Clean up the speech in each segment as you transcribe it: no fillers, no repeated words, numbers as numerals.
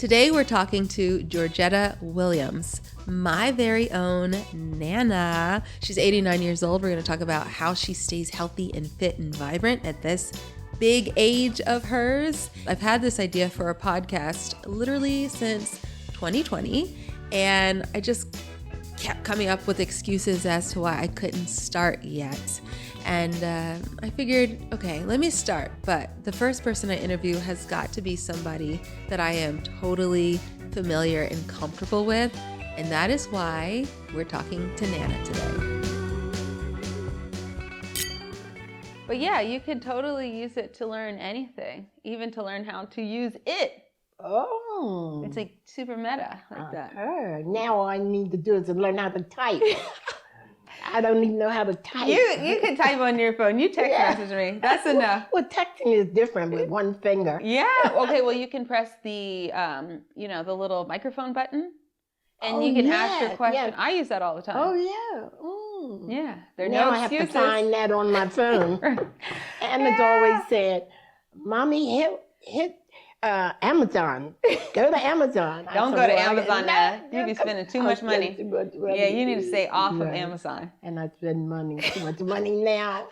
Today we're talking to Georgetta Williams, my very own Nana. She's 89 years old. We're going to talk about how she stays healthy and fit and vibrant at this big age of hers. I've had this idea for a podcast literally since 2020, and I just kept coming up with excuses as to why I couldn't start yet. And I figured, okay, let me start. But the first person I interview has got to be somebody that I am totally familiar and comfortable with. And that is why we're talking to Nana today. But yeah, you could totally use it to learn anything, even to learn how to use it. Oh. It's like super meta like that. Now all I need to do is learn how to type. I don't even know how to type. You can type on your phone. You text message me. That's enough. Well, texting is different with one finger. Yeah. Okay. Well, you can press the, the little microphone button, and you can ask your question. Yeah. I use that all the time. Oh yeah. Yeah. There are now no excuses. I have to find that on my phone. Anna's always said, "Mommy, hit Amazon. Go to Amazon." Don't go to Amazon now. You be spending too much money. Yeah, you need to stay off of Amazon. And I spend too much money now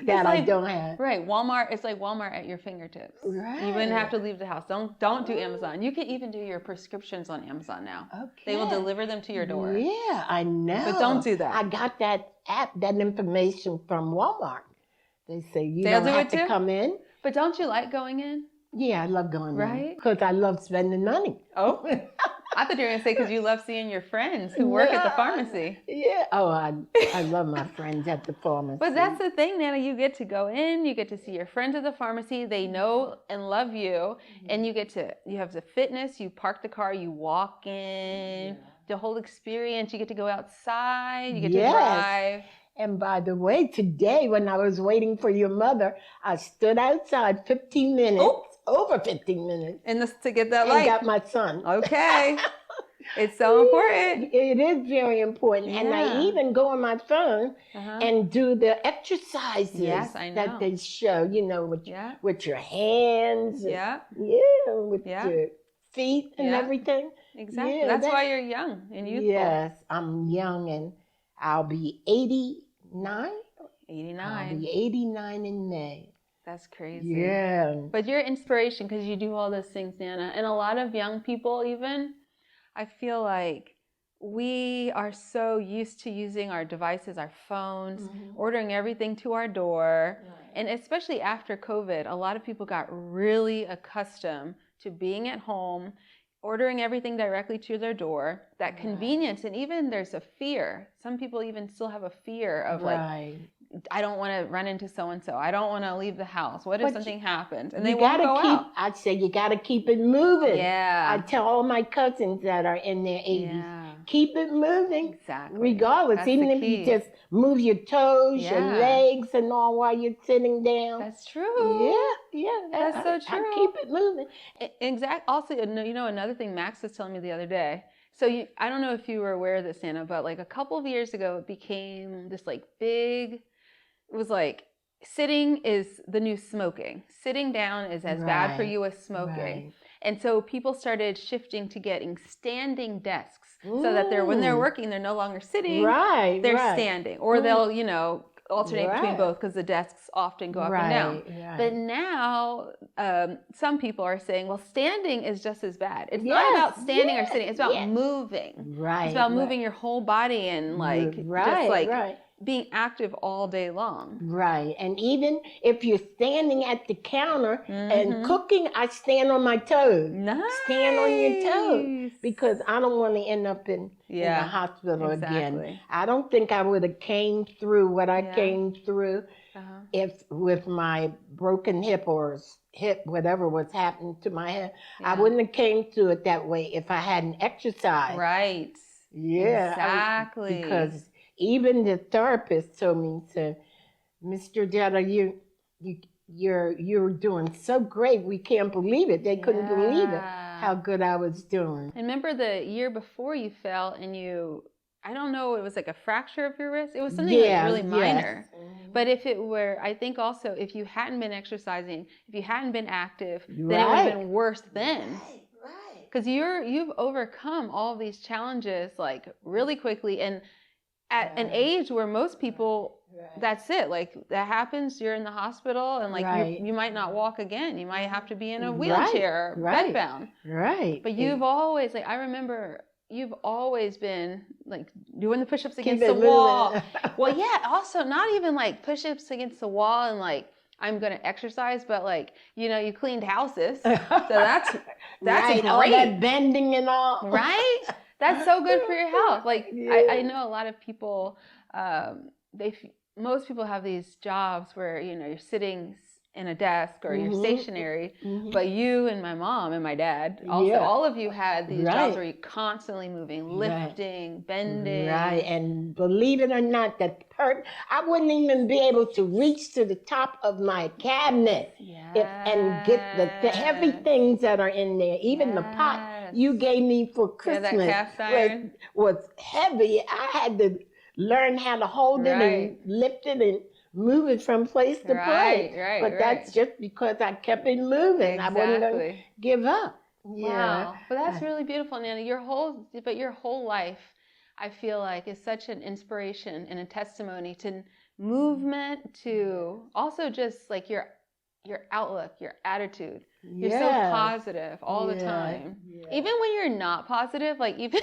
that I don't have. Right, Walmart. It's like Walmart at your fingertips. Right. You wouldn't have to leave the house. Don't do Amazon. You can even do your prescriptions on Amazon now. Okay. They will deliver them to your door. Yeah, I know. But don't do that. I got that information from Walmart. They say you don't have to come in. But don't you like going in? Yeah, I love going right? Because I love spending money. Oh, I thought you were going to say because you love seeing your friends who work at the pharmacy. Yeah. Oh, I love my friends at the pharmacy. But that's the thing, Nana. You get to go in. You get to see your friends at the pharmacy. They know and love you. And you have the fitness. You park the car. You walk in. The whole experience. You get to go outside. You get to drive. And by the way, today when I was waiting for your mother, I stood outside 15 minutes. Oh. Over 15 minutes. And to get that light. I got my son. Okay. It's so important. It is very important. Yeah. And I even go on my phone and do the exercises that they show, with your hands. Yeah. With your feet and everything. Exactly. That's why you're young and youthful. Yes, I'm young and I'll be 89. 89. I'll be 89 in May. That's crazy. Yeah. But you're inspiration because you do all those things, Nana. And a lot of young people even, I feel like we are so used to using our devices, our phones, ordering everything to our door. Right. And especially after COVID, a lot of people got really accustomed to being at home, ordering everything directly to their door, that convenience. And even there's a fear. Some people even still have a fear of I don't want to run into so-and-so. I don't want to leave the house. What if something happens? And they won't go out. I'd say you got to keep it moving. Yeah. I tell all my cousins that are in their 80s, keep it moving. Exactly. Regardless, that's even if you just move your toes, your legs and all while you're sitting down. That's true. Yeah. That's so true. I keep it moving. Exactly. Also, another thing Max was telling me the other day. So I don't know if you were aware of this, Anna, but like a couple of years ago, it became this big... It was like sitting is the new smoking. Sitting down is as bad for you as smoking. Right. And so people started shifting to getting standing desks so that when they're working, they're no longer sitting. Right. They're standing. Or they'll, alternate between both because the desks often go up and down. Right. But now some people are saying, well, standing is just as bad. It's not about standing or sitting. It's about moving. Right. It's about moving your whole body and being active all day long. Right. And even if you're standing at the counter and cooking, I stand on my toes. Nice. Stand on your toes. Because I don't want to end up in the hospital again. I don't think I would have came through what I came through if with my broken hip or hip, whatever was happening to my head. I wouldn't have came through it that way if I hadn't exercised. Right. Yeah. Exactly. Because even the therapist told me, said, "Mr. Jetta, you're doing so great. We can't believe it. They couldn't believe it, how good I was doing." And remember the year before you fell and I don't know, it was like a fracture of your wrist. It was something really minor. But if it were, I think also if you hadn't been exercising, if you hadn't been active, then it would have been worse then. Because you've overcome all these challenges like really quickly, and at an age where most people, that's it. Like that happens, you're in the hospital, and like you might not walk again. You might have to be in a wheelchair, bedbound. Right. But you've always, like, I remember you've always been like doing the push-ups against the wall. Well, yeah. Also, not even like push-ups against the wall and like I'm gonna exercise, but like you cleaned houses, so that's great. All that bending and all. Right. That's so good for your health. Like I know a lot of people, most people have these jobs where you're sitting in a desk or you're stationary, but you and my mom and my dad also, all of you had these jobs where you're constantly moving, lifting, bending. Right, and believe it or not, I wouldn't even be able to reach to the top of my cabinet and get the heavy things that are in there. Even the pot you gave me for Christmas that cast iron was heavy. I had to learn how to hold it and lift it and move it from place to place. But that's just because I kept it moving. I wasn't going to give up. Wow. But that's really beautiful, Nana. Your whole life, I feel like, is such an inspiration and a testimony to movement, to also just like your outlook, your attitude. You're so positive all the time. Even when you're not positive, like even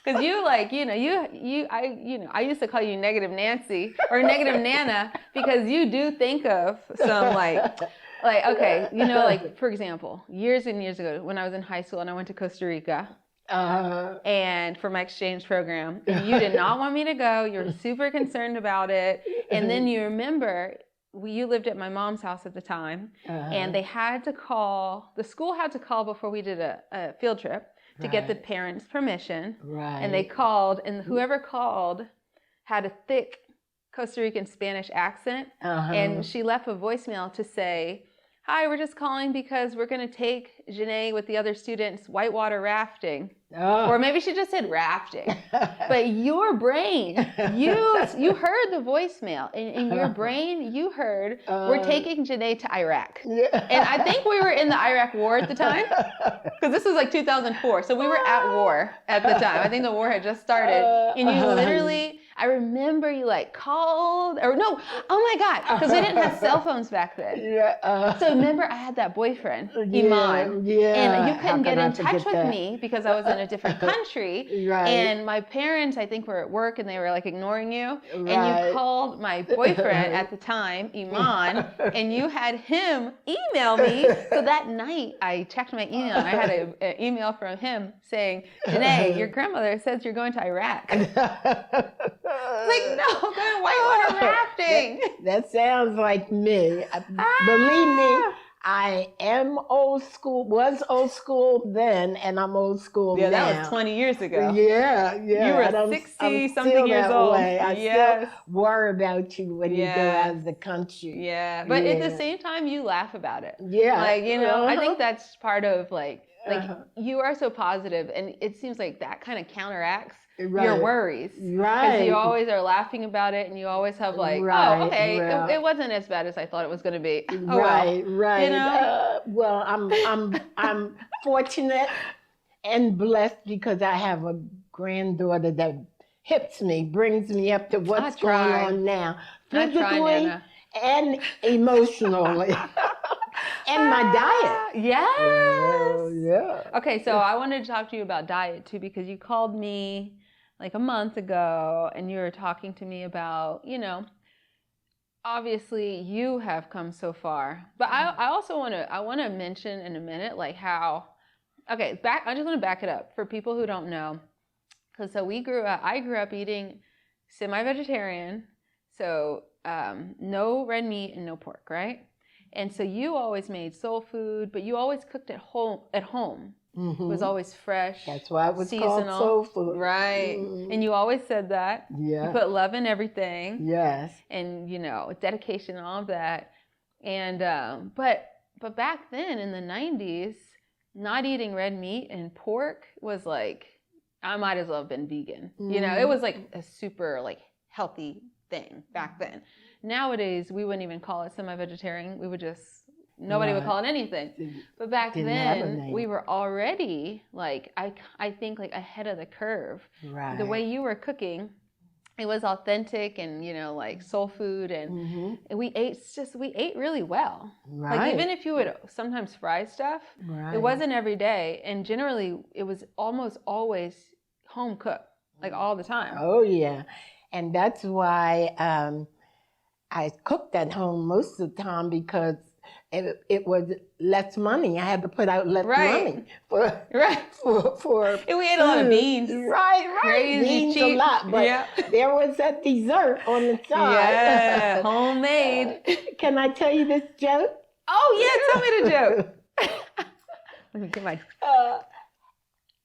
because you like, I used to call you Negative Nancy or Negative Nana because you do think of some like, okay, like for example, years and years ago when I was in high school and I went to Costa Rica and for my exchange program, and you did not want me to go. You were super concerned about it. And then you remember you lived at my mom's house at the time, and they had to call, the school had to call before we did a field trip to get the parents' permission. And they called, and whoever called had a thick Costa Rican Spanish accent, and she left a voicemail to say, "Hi, we're just calling because we're going to take Janae with the other students whitewater rafting." Or maybe she just said rafting. But your brain, you heard the voicemail. In your brain, you heard, we're taking Janae to Iraq. And I think we were in the Iraq war at the time. Because this was like 2004. So we were at war at the time. I think the war had just started. And you literally, I remember you like called, or no, oh my God, because we didn't have cell phones back then. So remember I had that boyfriend, Iman. And you couldn't get in touch with me because I was in a different country. And my parents, I think, were at work and they were like ignoring you. And you called my boyfriend at the time, Iman, and you had him email me. So that night I checked my email and I had an email from him saying, "Janae, your grandmother says you're going to Iraq." Like, no, I'm going whitewater rafting. That sounds like me. Believe me, I am old school, was old school then, and I'm old school now. Yeah, that was 20 years ago. Yeah. You were 60-something years old. I still worry about you when you go out of the country. Yeah, but at the same time, you laugh about it. Yeah. Like, I think that's part of, like you are so positive, and it seems like that kind of counteracts your worries. Because you always are laughing about it, and you always have like, oh, okay, it wasn't as bad as I thought it was going to be. Oh, right. Well, I'm fortunate and blessed because I have a granddaughter that hips me, brings me up to what's going on now, physically and emotionally. And my diet. Yes. Okay, so I wanted to talk to you about diet too, because you called me like a month ago and you were talking to me about, obviously you have come so far. But I also want to mention in a minute like how, I just want to back it up for people who don't know. Because I grew up eating semi-vegetarian, so no red meat and no pork, right? And so you always made soul food, but you always cooked at home. It was always fresh. That's why it was seasonal, called soul food. Right. And you always said that. Yeah. You put love in everything. Yes. And, dedication and all of that. And, but back then in the 90s, not eating red meat and pork was like, I might as well have been vegan. It was like a super like healthy thing back then. Nowadays, we wouldn't even call it semi-vegetarian. We would just nobody would call it anything. But back then, we were already like, I think like ahead of the curve. Right. The way you were cooking, it was authentic and, you know, like soul food, and we ate really well. Right. Like even if you would sometimes fry stuff, it wasn't every day, and generally it was almost always home cooked, like all the time. Oh yeah, and that's why I cooked at home most of the time, because it was less money. I had to put out less money for And we ate a lot of beans. Right. Crazy beans cheap. A lot, but there was a dessert on the side. Yeah, homemade. Can I tell you this joke? Oh yeah, tell me the joke. Let me get my.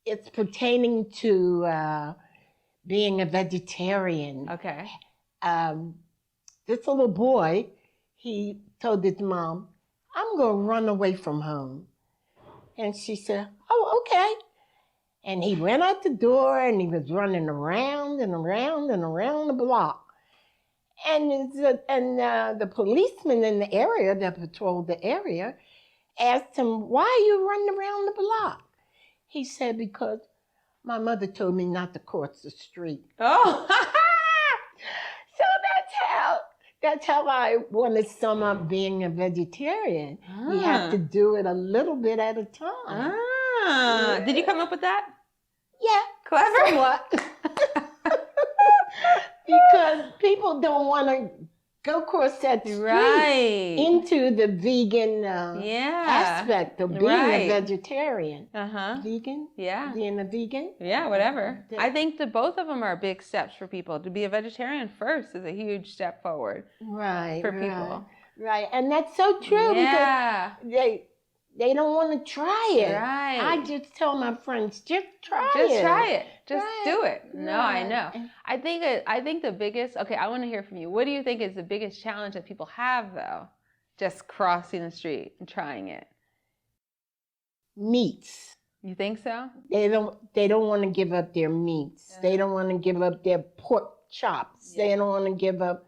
It's pertaining to being a vegetarian. Okay. This little boy, he told his mom, "I'm going to run away from home." And she said, "Oh, okay." And he went out the door and he was running around and around and around the block. And the policeman in the area that patrolled the area asked him, "Why are you running around the block?" He said, "Because my mother told me not to cross the street." Oh. So that's how I want to sum up being a vegetarian. You have to do it a little bit at a time. Did you come up with that? Yeah. Clever. Somewhat. Because people don't want to go across that street into the vegan aspect of being a vegetarian. Vegan? Yeah. Being a vegan? Yeah, whatever. I think that both of them are big steps for people. To be a vegetarian first is a huge step forward. For people. Right. And that's so true because they don't want to try it. Right. I just tell my friends, just try it. Just try it. Just do it. No, I know. I think the biggest, I want to hear from you. What do you think is the biggest challenge that people have, though, just crossing the street and trying it? Meats. You think so? They don't want to give up their meats. They don't want to give up their pork chops. They don't want to give up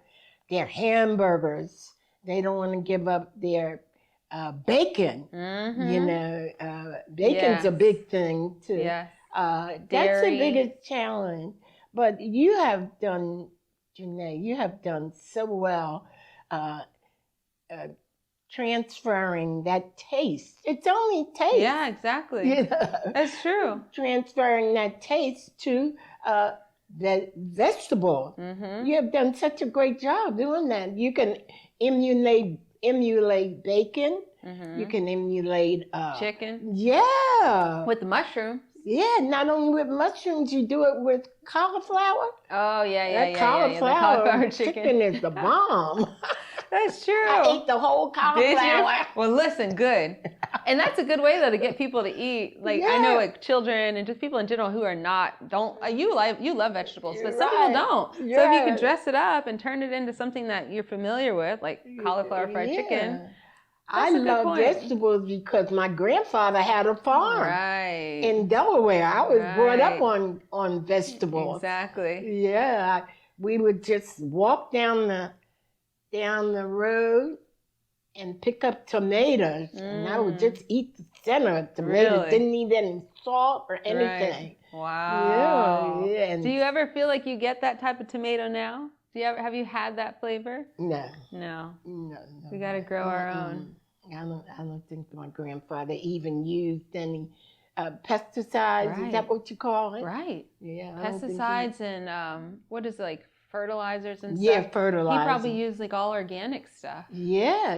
their hamburgers. They don't want to give up their bacon. You know, bacon's a big thing too. Yes. That's the biggest challenge. But you have done, Janae, you have done so well transferring that taste. It's only taste. Yeah, exactly. You know? That's true. Transferring that taste to the vegetable. You have done such a great job doing that. You can emulate bacon. You can emulate chicken. Yeah. With the mushrooms. Yeah, not only with mushrooms, you do it with cauliflower. Oh, yeah. Cauliflower chicken is the bomb. That's true. I ate the whole cauliflower. Did you? Well, listen, good. And that's a good way, though, to get people to eat. Like, I know, like, children and just people in general who are you love vegetables, but some people don't. So if you can dress it up and turn it into something that you're familiar with, like cauliflower fried chicken. I love vegetables because my grandfather had a farm in Delaware. I was brought up on vegetables. Exactly. Yeah, we would just walk down the road and pick up tomatoes, and I would just eat the center of tomatoes. Really? Didn't need any salt or anything. Wow. Yeah. Do you ever feel like you get that type of tomato now? Have you had that flavor? No. We got to grow our own. I don't think my grandfather even used any pesticides. Is that what you call it? Right. Yeah. Pesticides and what is it, like fertilizers and stuff? Yeah, fertilizer. He probably used like all organic stuff. Yeah.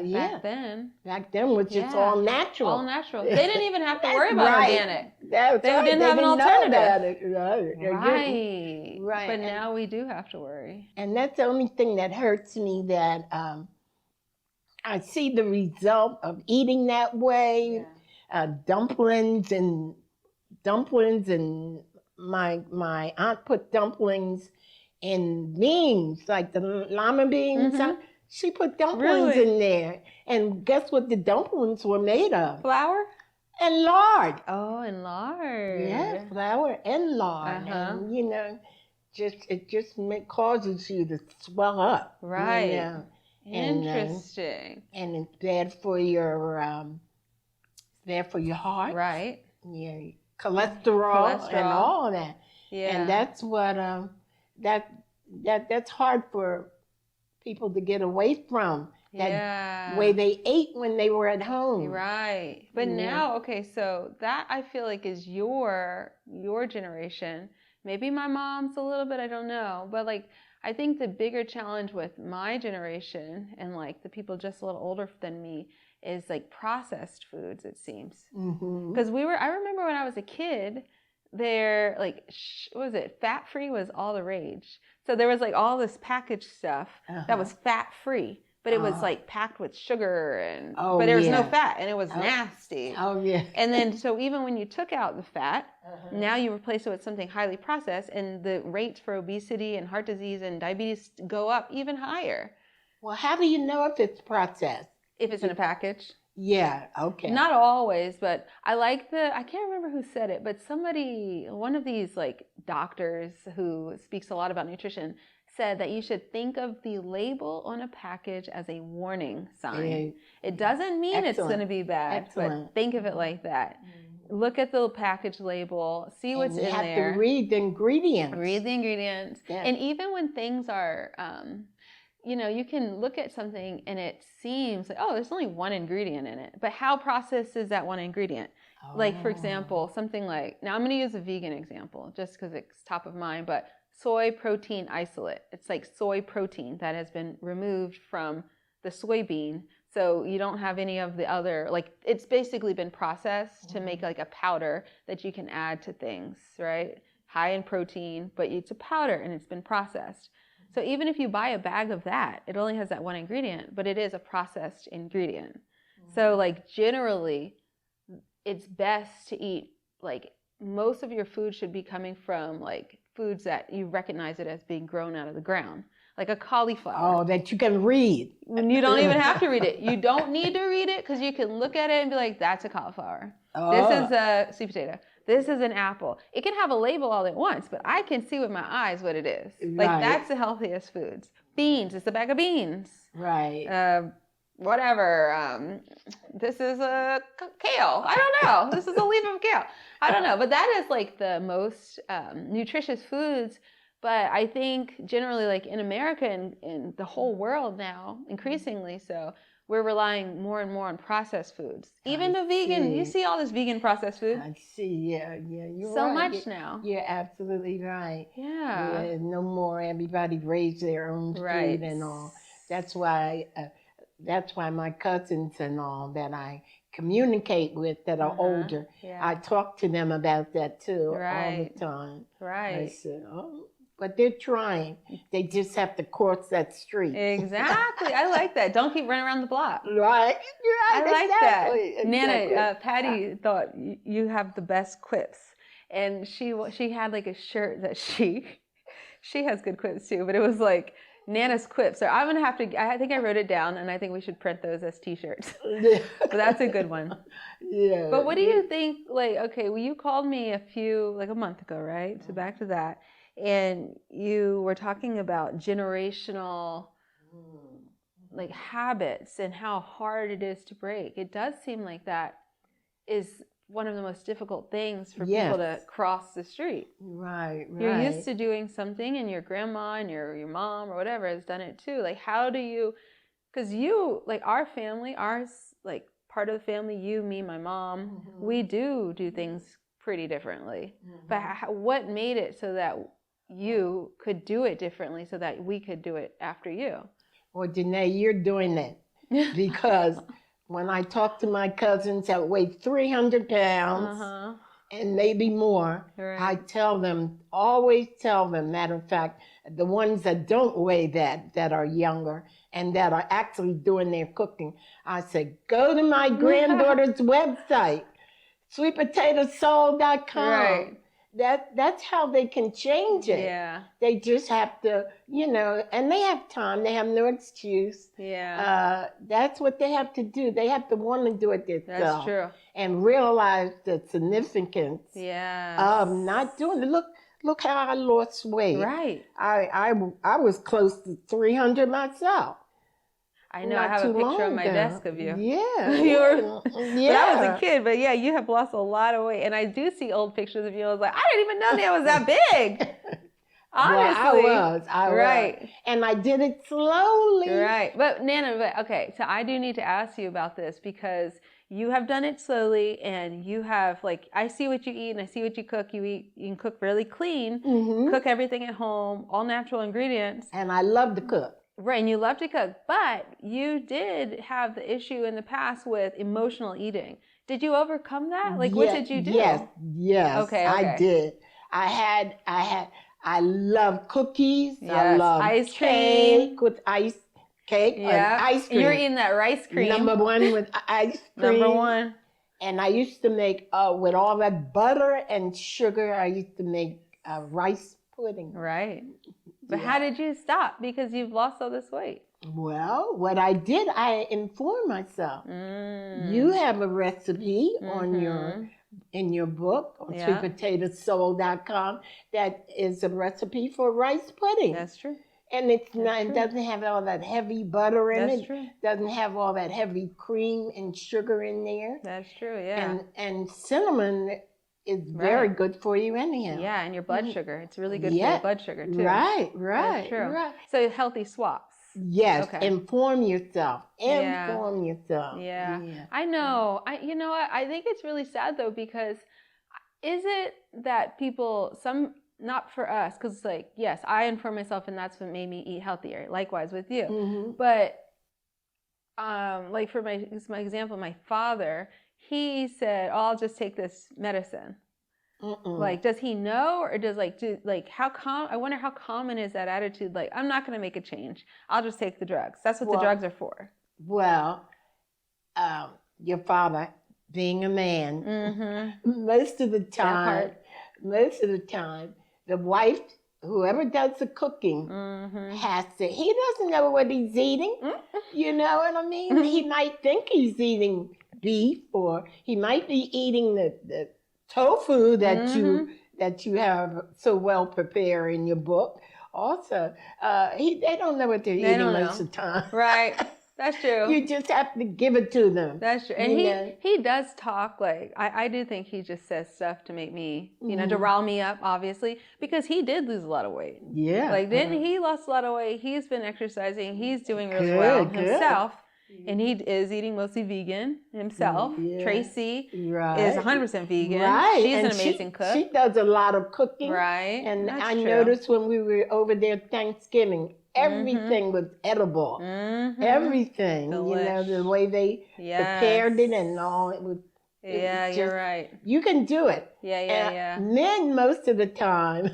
Back then was just all natural. All natural. They didn't even have to worry about organic. They didn't have an alternative. Right. But now we do have to worry. And that's the only thing that hurts me, that I see the result of eating that way. Dumplings and my aunt put dumplings in beans, like the lima beans. She put dumplings in there. And guess what the dumplings were made of? Flour? And lard. Oh, and lard. Yeah, flour and lard. And, it just causes you to swell up. Right. You know? Interesting. And it's bad for your heart. Right. Yeah, cholesterol and all that. Yeah. And that's what that's hard for people to get away from. That way they ate when they were at home. Right. But now, okay, so that I feel like is your generation. Maybe my mom's a little bit, I don't know. But like, I think the bigger challenge with my generation and like the people just a little older than me is like processed foods, it seems. Because I remember when I was a kid, there, like, what was it? Fat-free was all the rage. So there was like all this packaged stuff that was fat-free. But it was like packed with sugar but there was no fat and it was nasty. Oh yeah. And then so even when you took out the fat, now you replace it with something highly processed and the rates for obesity and heart disease and diabetes go up even higher. Well, how do you know if it's processed? If it's in a package. Yeah, okay. Not always, but I can't remember who said it, but one of these like doctors who speaks a lot about nutrition said that you should think of the label on a package as a warning sign. It doesn't mean it's going to be bad, but think of it like that. Look at the package label, see what's in there. You have to read the ingredients. Yes. And even when things are, you can look at something and it seems like, oh, there's only one ingredient in it. But how processed is that one ingredient? Like, for example, something like, now I'm going to use a vegan example just because it's top of mind, but soy protein isolate. It's like soy protein that has been removed from the soybean. So you don't have any of the other, like it's basically been processed to make like a powder that you can add to things, right? High in protein, but it's a powder and it's been processed. So even if you buy a bag of that, it only has that one ingredient, but it is a processed ingredient. So like generally, it's best to eat, like most of your food should be coming from like foods that you recognize it as being grown out of the ground, like a cauliflower. Oh, that you can read. You don't even have to read it. You don't need to read it because you can look at it and be like, that's a cauliflower. This is a sweet potato. This is an apple. It can have a label all at once, but I can see with my eyes what it is. Like that's the healthiest foods. Beans, it's a bag of beans. Right. Whatever. This is a kale. I don't know. This is a leaf of kale. I don't know. But that is like the most nutritious foods. But I think generally like in America and in the whole world now, increasingly so, we're relying more and more on processed foods. Even the vegan, you see all this vegan processed food. I see, yeah, you're so right. much now. You're absolutely right. Yeah. No more everybody raise their own food and all. That's why my cousins and all that I communicate with that are older, I talk to them about that too all the time. Right. I said, but they're trying. They just have to cross that street. Exactly. I like that. Don't keep running around the block. Right. You're right. I like exactly. that. Nana, Patty thought you have the best quips. And she had like a shirt that she has good quips too, but it was like Nana's quips. So I'm going to have to, I think I wrote it down and I think we should print those as t-shirts. But that's a good one. Yeah. But what do you think, like, okay, well, you called me a month ago, right? So back to that. And you were talking about generational like habits and how hard it is to break. It does seem like that is one of the most difficult things for people to cross the street. Right. You're used to doing something and your grandma and your mom or whatever has done it too. Like how do you, because you, like our family, ours, like part of the family, you, me, my mom, we do things pretty differently. But what made it so that you could do it differently so that we could do it after you? Well, Janae, you're doing that because when I talk to my cousins that weigh 300 pounds and maybe more, I always tell them, matter of fact, the ones that don't weigh that are younger and that are actually doing their cooking, I say, go to my granddaughter's website, sweetpotatosoul.com. Right. That's how they can change it. Yeah. They just have to, and they have time. They have no excuse. Yeah. That's what they have to do. They have to want to do it themselves. That's true. And realize the significance of not doing it. Look how I lost weight. Right. I was close to 300 myself. I know. I have a picture on my desk of you. Yeah. You were, but I was a kid. But yeah, you have lost a lot of weight. And I do see old pictures of you. I was like, I didn't even know that was that big. Honestly. Well, I was. And I did it slowly. Right. But Nana, okay, so I do need to ask you about this because you have done it slowly and you have, like, I see what you eat and I see what you cook. You can cook really clean, cook everything at home, all natural ingredients. And I love to cook. Right, and you love to cook, but you did have the issue in the past with emotional eating. Did you overcome that? Like, what did you do? Yes. Okay. I did. I love cookies. Yes. I love ice cake with ice cake. Yeah. Ice cream. You're eating that rice cream. Number one with ice cream. Number one. And I used to make, with all that butter and sugar, I used to make rice pudding. Right. But how did you stop? Because you've lost all this weight. Well, what I did, I informed myself. You have a recipe in your book on sweetpotatosoul.com that is a recipe for rice pudding. That's true. And it doesn't have all that heavy butter in it. That's true. Doesn't have all that heavy cream and sugar in there. That's true, yeah. And cinnamon is very good for you anyhow. Yeah, and your blood sugar. It's really good for your blood sugar too. Right. That's true. So healthy swaps. Yes. Okay. Inform yourself. Yeah. Yeah. I know. You know what? I think it's really sad though, because is it that people, not for us, because like, yes, I inform myself and that's what made me eat healthier. Likewise with you. But like for my example, my father, he said, "Oh, I'll just take this medicine." Like, does he know, or does I wonder how common is that attitude? Like, I'm not going to make a change. I'll just take the drugs. That's what the drugs are for. Well, your father, being a man, most of the time, the wife, whoever does the cooking, has to. He doesn't know what he's eating. You know what I mean? He might think he's eating beef, or he might be eating the tofu that you have so well prepared in your book. Also, they don't know what they're eating most of the time. Right. That's true. You just have to give it to them. That's true. And he does talk, like, I do think he just says stuff to make me, to rile me up, obviously, because he did lose a lot of weight. Yeah. Like, he lost a lot of weight. He's been exercising. He's doing really well himself. And he is eating mostly vegan himself. Tracy is 100% vegan. Right. She's an amazing cook. She does a lot of cooking. Right. And I noticed when we were over there Thanksgiving, everything was edible. Everything. Delish. The way they prepared it and all. It was. You're right. You can do it. Yeah. Men, most of the time,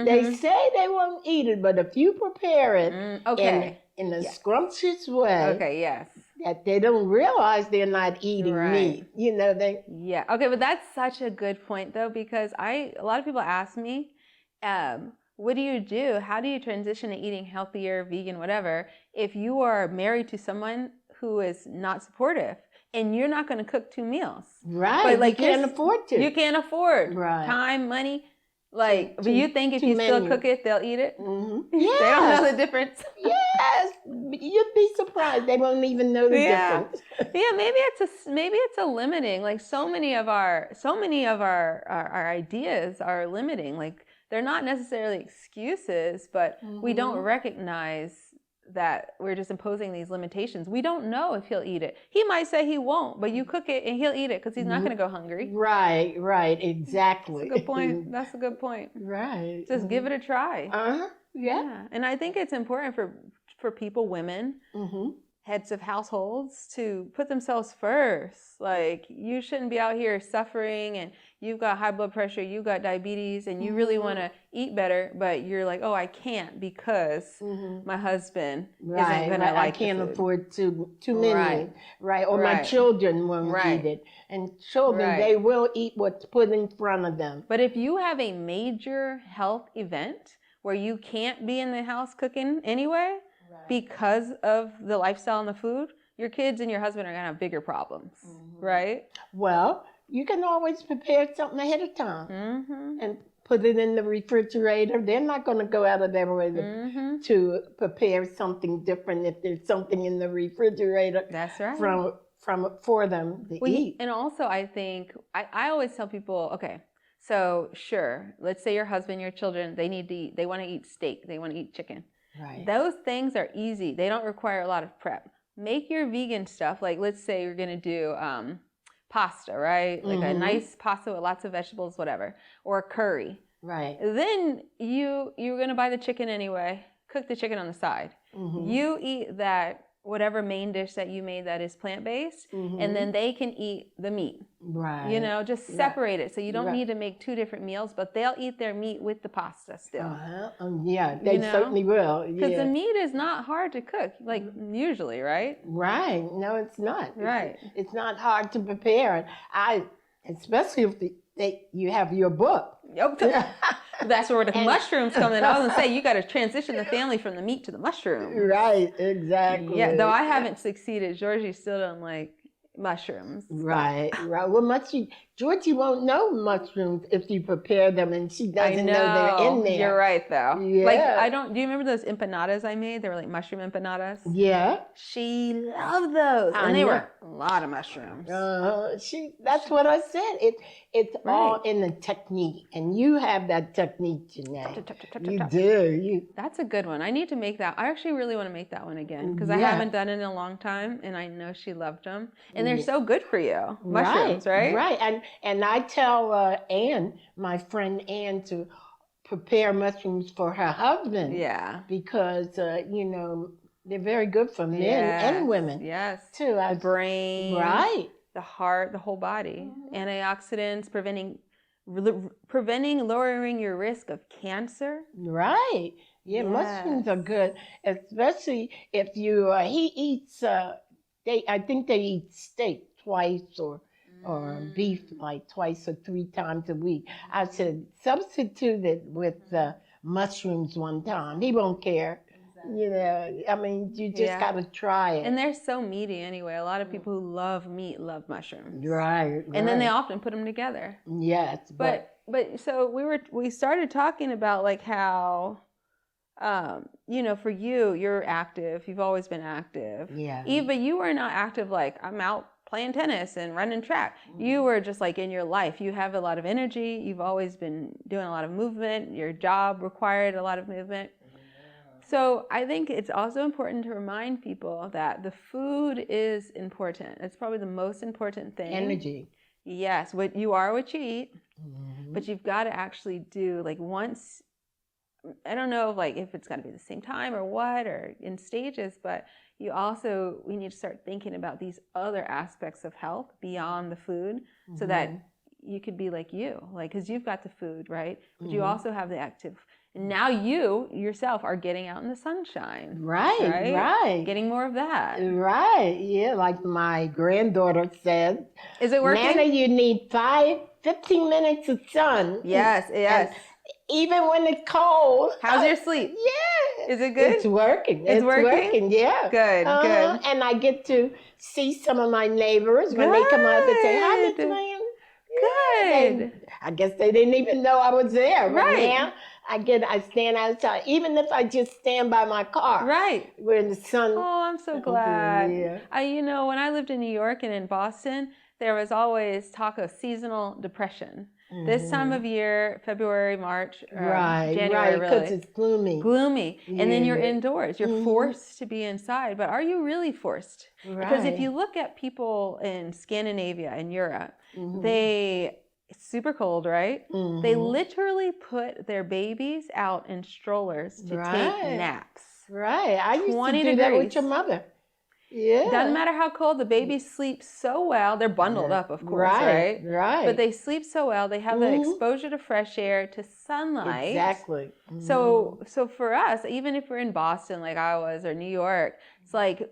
they say they won't eat it, but if you prepare it in a scrumptious way, that they don't realize they're not eating meat. Okay, but that's such a good point though, because a lot of people ask me, what do you do? How do you transition to eating healthier, vegan, whatever, if you are married to someone who is not supportive? And you're not going to cook 2 meals. Right. But like, you can't afford to. You can't afford. Right. Time, money. Like, but you think if you still cook it, they'll eat it? Yes. They don't know the difference. Yes. You'd be surprised. They won't even know the difference. Maybe it's a limiting. Like, so many of our ideas are limiting. Like, they're not necessarily excuses, but we don't recognize that we're just imposing these limitations. We don't know if he'll eat it. He might say he won't, but you cook it and he'll eat it because he's not going to go hungry. Right, exactly. That's a good point. That's a good point. Right. Just give it a try. Yeah. And I think it's important for people, women, heads of households, to put themselves first. Like, you shouldn't be out here suffering and you've got high blood pressure, you've got diabetes, and you really want to eat better, but you're like, oh, I can't because my husband isn't going to like I can't afford too many. Right. Or my children won't eat it. And children, they will eat what's put in front of them. But if you have a major health event where you can't be in the house cooking anyway, because of the lifestyle and the food, your kids and your husband are going to have bigger problems, right? Well, you can always prepare something ahead of time and put it in the refrigerator. They're not going to go out of their way to prepare something different if there's something in the refrigerator. That's right. For them to eat. And also, I think I always tell people, okay, so sure, let's say your husband, your children, they want to eat steak, they want to eat chicken. Right. Those things are easy. They don't require a lot of prep. Make your vegan stuff, like let's say you're going to do pasta, right? Like a nice pasta with lots of vegetables, whatever, or a curry. Right. Then you're going to buy the chicken anyway. Cook the chicken on the side. You eat that whatever main dish that you made that is plant-based, and then they can eat the meat. Right. You know, just separate it. So you don't need to make two different meals, but they'll eat their meat with the pasta still. Yeah, they certainly will. Because the meat is not hard to cook, like usually, right? Right. No, it's not. Right. It's not hard to prepare. Especially if you have your book. That's where the mushrooms come in. I was going to say, you got to transition the family from the meat to the mushroom. Right, exactly. Yeah, though I haven't succeeded. Georgie still don't like mushrooms. Right. Well, Georgie won't know mushrooms if you prepare them, and she doesn't know they're in there. You're right, though. Yeah. Like, do you remember those empanadas I made? They were like mushroom empanadas. Yeah. She loved those. And they were a lot of mushrooms. That's what I said. It's all in the technique, and you have that technique, Janae. You do. That's a good one. I need to make that. I actually really want to make that one again, because I haven't done it in a long time, and I know she loved them. And they're so good for you. Mushrooms, right? Right. And I tell Ann, my friend Ann, to prepare mushrooms for her husband. Yeah. Because, they're very good for men and women. Yes. Too. The brain. Right. The heart, the whole body. Antioxidants, preventing lowering your risk of cancer. Right. Yeah, mushrooms are good, especially if he eats, I think they eat steak twice or beef like twice or 3 times a week. I said, substitute it with mushrooms one time. He won't care. Exactly. You just got to try it. And they're so meaty anyway. A lot of people who love meat love mushrooms. Right. And then they often put them together. Yes. But so we started talking about like how, for you, you're active. You've always been active. Yeah. But you were not active like I'm out playing tennis and running track. You were just like in your life. You have a lot of energy. You've always been doing a lot of movement. Your job required a lot of movement. So I think it's also important to remind people that the food is important. It's probably the most important thing. Energy. Yes, what you eat, but you've got to actually do like once. I don't know if it's got to be the same time or what or in stages, but we need to start thinking about these other aspects of health beyond the food, so that you could be like you, because you've got the food, right? But you also have the active. And now you yourself are getting out in the sunshine. Right. Getting more of that. Right. Yeah, like my granddaughter said. Is it working? Nana, you need 15 minutes of sun. Yes. And even when it's cold. How's your sleep? Yeah. Is it good? It's working. It's working? Yeah. Good. And I get to see some of my neighbors when they come out and say, hi, Miss Williams. Good. I guess they didn't even know I was there. But right. now I stand outside, even if I just stand by my car. Right. Where in the sun. Oh, I'm so glad. Yeah. When I lived in New York and in Boston, there was always talk of seasonal depression. This time of year, February, March, January, really. Because it's gloomy. Gloomy. And then you're indoors. You're forced to be inside. But are you really forced? Right. Because if you look at people in Scandinavia and Europe, it's super cold, right? They literally put their babies out in strollers to take naps. Right. I used to do that with your mother. Yeah. Doesn't matter how cold, the babies sleep so well. They're bundled up, of course, right? Right. But they sleep so well. They have the exposure to fresh air, to sunlight. Exactly. So for us, even if we're in Boston like I was or New York, it's like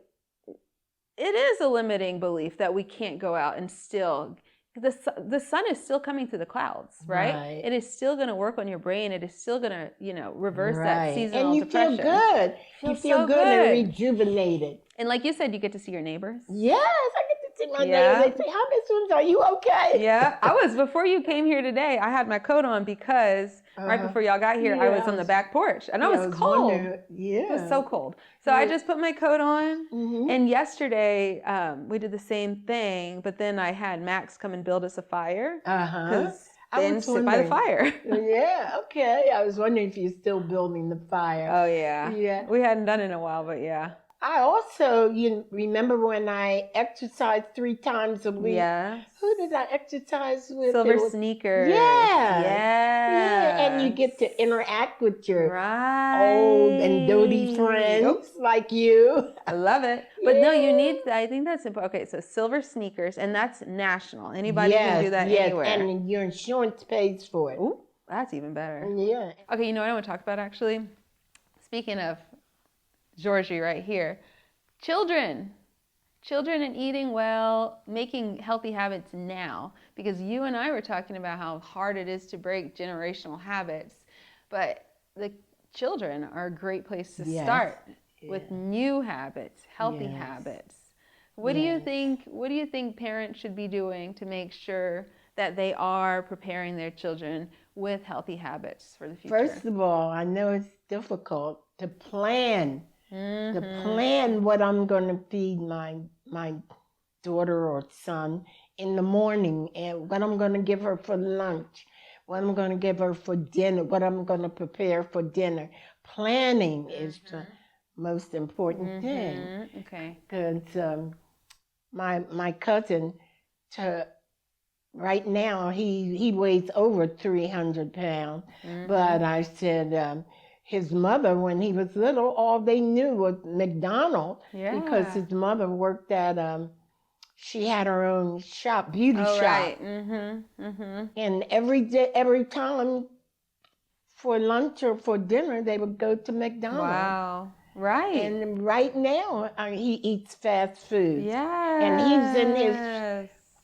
it is a limiting belief that we can't go out and still. The sun is still coming through the clouds, right? It is still going to work on your brain. It is still going to, reverse that seasonal depression. And you feel good. You feel good and rejuvenated. And like you said, you get to see your neighbors. Yes, I get to see my name. They say, "Hi, Miss Williams, are you okay?" Yeah, before you came here today, I had my coat on because right before y'all got here, I was on the back porch and I was cold. It was so cold. So I just put my coat on. And yesterday we did the same thing, but then I had Max come and build us a fire. Because then sit by the fire. Yeah, okay. I was wondering if you're still building the fire. Oh, yeah. Yeah. We hadn't done it in a while, but yeah. I also, you remember when I exercised 3 times a week? Yes. Who did I exercise with? Silver Sneakers. Yeah. Yeah. And you get to interact with your old and doty friends like you. I love it. But no, you need, I think that's important. Okay, so Silver Sneakers, and that's national. Anybody can do that anywhere. And your insurance pays for it. Ooh, that's even better. Yeah. Okay, you know what I want to talk about actually? Speaking of Georgie right here. Children and eating well, making healthy habits now. Because you and I were talking about how hard it is to break generational habits. But the children are a great place to start with new habits, healthy habits. What do you think parents should be doing to make sure that they are preparing their children with healthy habits for the future? First of all, I know it's difficult to plan. To plan what I'm going to feed my daughter or son in the morning, and what I'm going to give her for lunch, what I'm going to give her for dinner, what I'm going to prepare for dinner. Planning is the most important thing. Okay. Because my cousin, right now, he weighs over 300 pounds, but I said, his mother, when he was little, all they knew was McDonald's because his mother worked at, she had her own shop, beauty shop. Right. And every time for lunch or for dinner, they would go to McDonald's. Wow. Right. And right now, he eats fast food. Yeah. And he's in his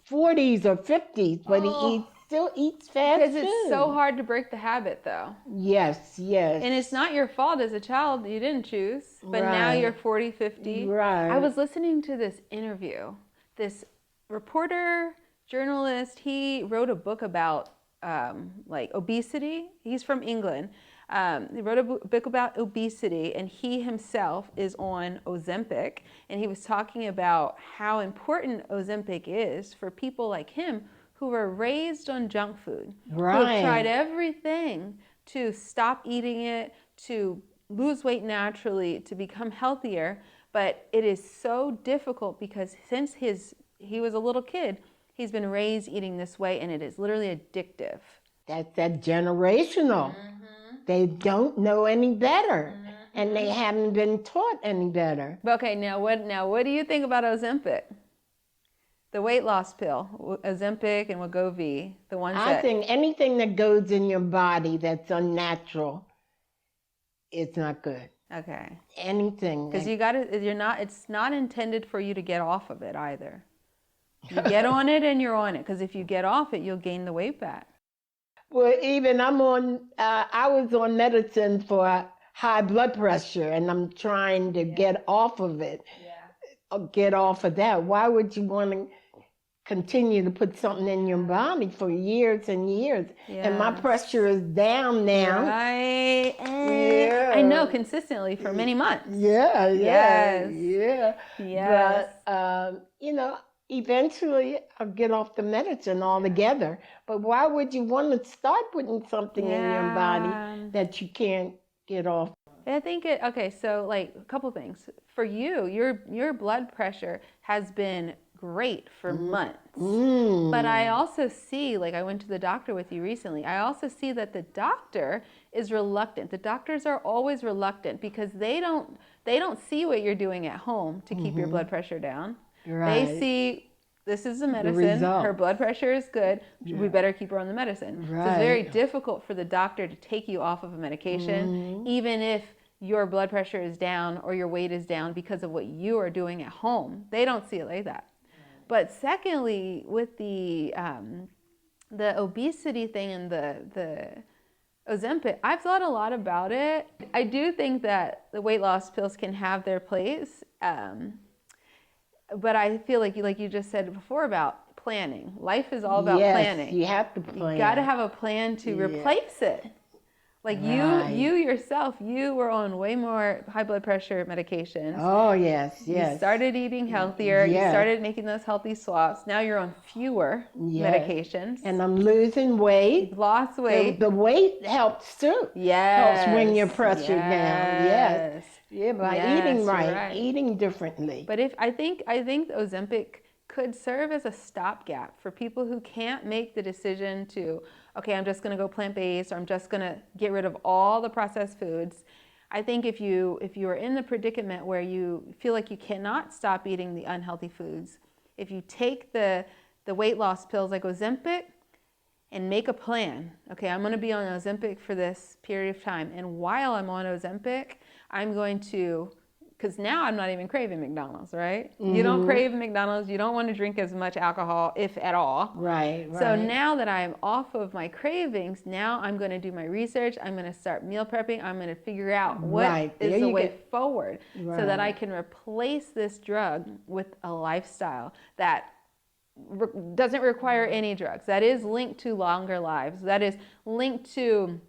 40s or 50s, but he still eats fast food. Because it's so hard to break the habit, though. Yes. And it's not your fault as a child. You didn't choose. But now you're 40, 50. Right. I was listening to this interview. This reporter, journalist, he wrote a book about obesity. He's from England. He wrote a book about obesity, and he himself is on Ozempic. And he was talking about how important Ozempic is for people like him who were raised on junk food, who have tried everything to stop eating it, to lose weight naturally, to become healthier. But it is so difficult because since he was a little kid, he's been raised eating this way, and it is literally addictive. That's that generational. They don't know any better, and they haven't been taught any better. Okay, now what do you think about Ozempic? The weight loss pill, Ozempic and Wegovy, the ones I think anything that goes in your body that's unnatural, it's not good. Okay. Anything. Because it's not intended for you to get off of it either. You get on it and you're on it. Because if you get off it, you'll gain the weight back. Well, even I was on medicine for high blood pressure, and I'm trying to get off of it. Get off of that. Why would you want to continue to put something in your body for years and years? And my pressure is down now. Right. I know, consistently for many months. Yes. But, eventually I'll get off the medicine altogether. But why would you want to start putting something in your body that you can't get off? I think so a couple things. For you, your blood pressure has been great for months. But I also see, I went to the doctor with you recently, I also see that the doctor is reluctant. The doctors are always reluctant because they don't see what you're doing at home to keep your blood pressure down. Right. They see this is the medicine, her blood pressure is good, we better keep her on the medicine. Right. So it's very difficult for the doctor to take you off of a medication, even if your blood pressure is down or your weight is down because of what you are doing at home. They don't see it like that. But secondly, with the obesity thing and the Ozempic, I've thought a lot about it. I do think that the weight loss pills can have their place. but I feel like you just said before about planning. Life is all about planning. You have to plan. You got to have a plan to replace it. Like you yourself, you were on way more high blood pressure medications. Oh, yes. You started eating healthier. You started making those healthy swaps. Now you're on fewer medications. And I'm losing weight. You've lost weight. The weight helps too. Yes. Helps bring your pressure down. Yes. Yeah, by eating right, eating differently. But I think Ozempic could serve as a stopgap for people who can't make the decision to, okay, I'm just going to go plant-based, or I'm just going to get rid of all the processed foods. I think if you are in the predicament where you feel like you cannot stop eating the unhealthy foods, if you take the weight loss pills like Ozempic and make a plan, okay, I'm going to be on Ozempic for this period of time, and while I'm on Ozempic, I'm going to, because now I'm not even craving McDonald's, right? Mm-hmm. You don't crave McDonald's. You don't want to drink as much alcohol, if at all. Right. So now that I'm off of my cravings, now I'm going to do my research. I'm going to start meal prepping. I'm going to figure out what is the way forward so that I can replace this drug with a lifestyle that doesn't require any drugs, that is linked to longer lives, that is linked to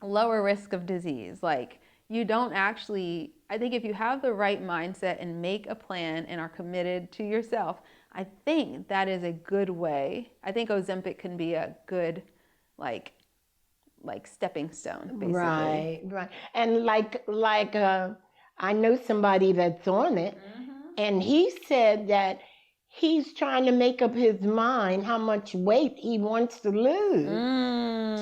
lower risk of disease. Like, you don't actually, I think if you have the right mindset and make a plan and are committed to yourself, I think that is a good way. I think Ozempic can be a good, like stepping stone, basically. Right. And I know somebody that's on it, and he said that he's trying to make up his mind how much weight he wants to lose.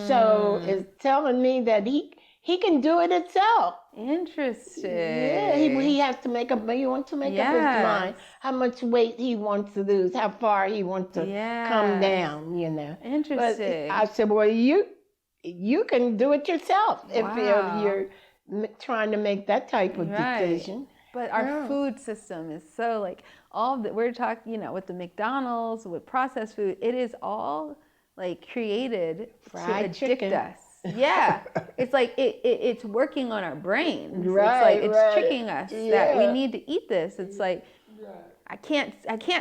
So it's telling me that he can do it himself. Interesting. Yeah, he has to make up. He wants to make up his mind how much weight he wants to lose, how far he wants to come down. Interesting. But I said, well, you can do it yourself if you're trying to make that type of decision. But our food system is so we're talking, with the McDonald's, with processed food, it is all created to addict us. Yeah, it's like it's working on our brains. Right, it's tricking us that we need to eat this. It's like I can't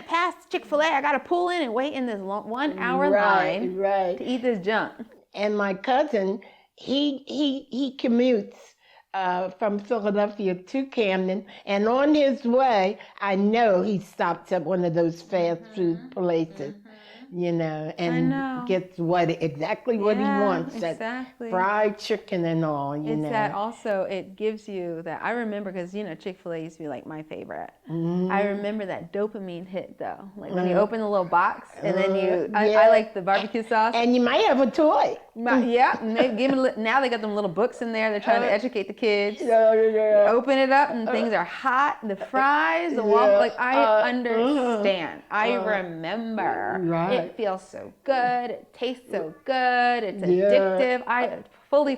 pass Chick-fil-A. I got to pull in and wait in this 1 hour line to eat this junk. And my cousin, he commutes from Philadelphia to Camden, and on his way, I know he stops at one of those fast food places. And gets exactly what he wants. Exactly. That fried chicken and all, It's that also, it gives you that, I remember, because, Chick-fil-A used to be my favorite. I remember that dopamine hit, though. When you open the little box, and then I like the barbecue sauce. And you might have a toy. And they now they got them little books in there. They're trying to educate the kids. Open it up, and things are hot. The fries, the waffle, I understand. I remember. It feels so good. It tastes so good. It's addictive. I fully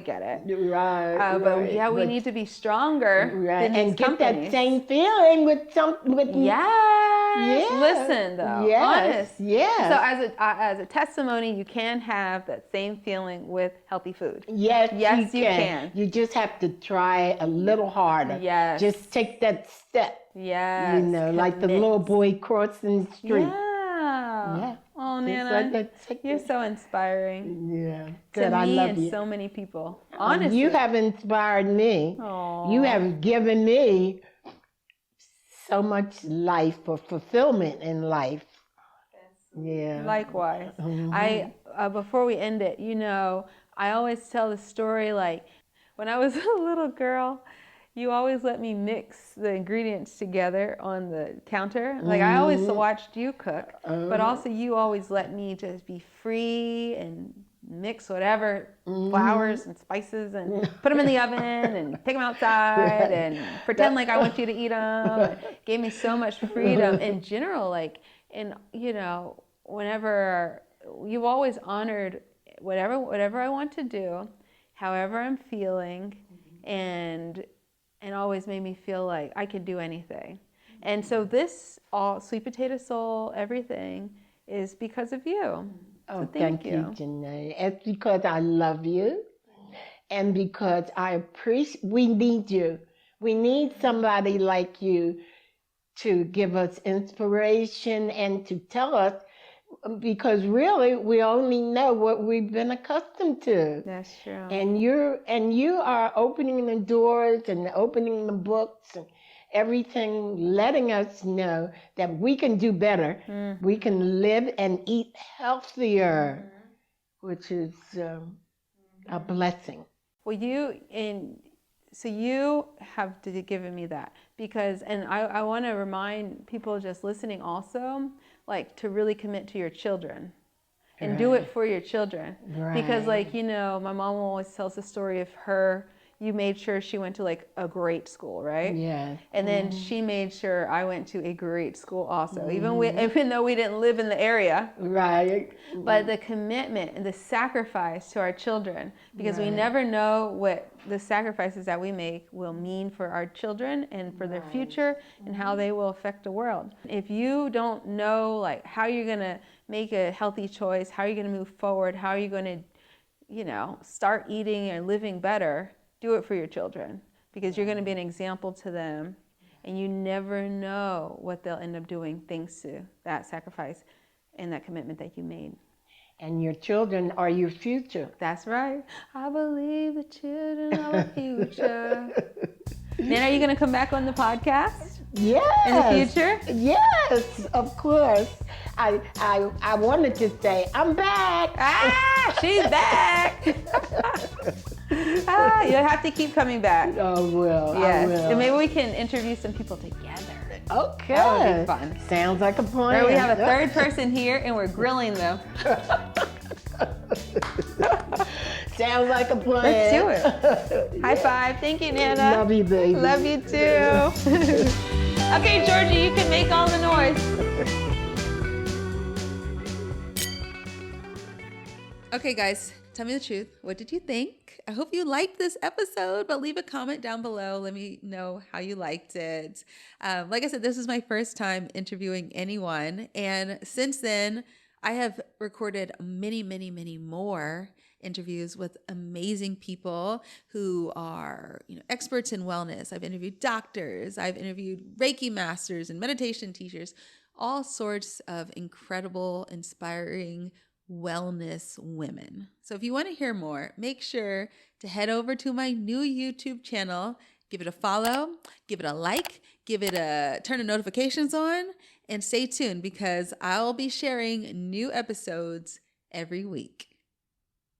get it. But we need to be stronger than and these get that same feeling with Listen, though, honest. So as a testimony, you can have that same feeling with healthy food. Yes, you can. You just have to try a little harder. Yes. Just take that step. Yes. Like the little boy crossing the street. Yeah. Oh, Nana, you're so inspiring. Yeah. Good. To I me love and you. so many people. Honestly. You have inspired me. Aww. You have given me so much life or fulfillment in life. Yeah. Likewise. I before we end it, I always tell the story when I was a little girl, you always let me mix the ingredients together on the counter. I always watched you cook, but also you always let me just be free and mix whatever flours and spices and put them in the oven and take them outside and pretend like I want you to eat them. It gave me so much freedom in general. Whenever you've always honored whatever I want to do, however I'm feeling, and always made me feel like I could do anything. And so this all Sweet Potato Soul, everything is because of you. Oh, thank you, Janae. It's because I love you, and because I appreciate. We need you. We need somebody like you to give us inspiration and to tell us, because really we only know what we've been accustomed to. That's true. And you are opening the doors and opening the books and everything, letting us know that we can do better. Mm-hmm. We can live and eat healthier, which is a blessing. Well, you have given me that, because, and I want to remind people just listening also, like, to really commit to your children and do it for your children. Right. Because, like, you know, my mom always tells the story of her. You made sure she went to like a great school, right? Yeah. And then she made sure I went to a great school also, even though we didn't live in the area. Right. But the commitment and the sacrifice to our children, because we never know what the sacrifices that we make will mean for our children and for their future and how they will affect the world. If you don't know like how you're gonna make a healthy choice, how you're gonna move forward, how you're gonna, you know, start eating and living better, do it for your children, because you're going to be an example to them, and you never know what they'll end up doing thanks to that sacrifice and that commitment that you made. And your children are your future. That's right. I believe the children are the future. Nan, are you going to come back on the podcast? Yes. In the future? Yes, of course. I wanted to say, I'm back. Ah, she's back. You'll have to keep coming back. I will. Yes. I will. And maybe we can interview some people together. Okay. That would be fun. Sounds like a plan. Right, we have a third person here, and we're grilling them. Sounds like a plan. Let's do it. High five. Thank you, Nana. Love you, baby. Love you too. Okay, Georgie, you can make all the noise. Okay, guys, tell me the truth. What did you think? I hope you liked this episode, but leave a comment down below. Let me know how you liked it. Like I said, this is my first time interviewing anyone. And since then, I have recorded many, many, many more interviews with amazing people who are, you know, experts in wellness. I've interviewed doctors. I've interviewed Reiki masters and meditation teachers, all sorts of incredible, inspiring wellness women. So if you want to hear more, make sure to head over to my new YouTube channel, give it a follow, give it a like, turn the notifications on, and stay tuned because I'll be sharing new episodes every week.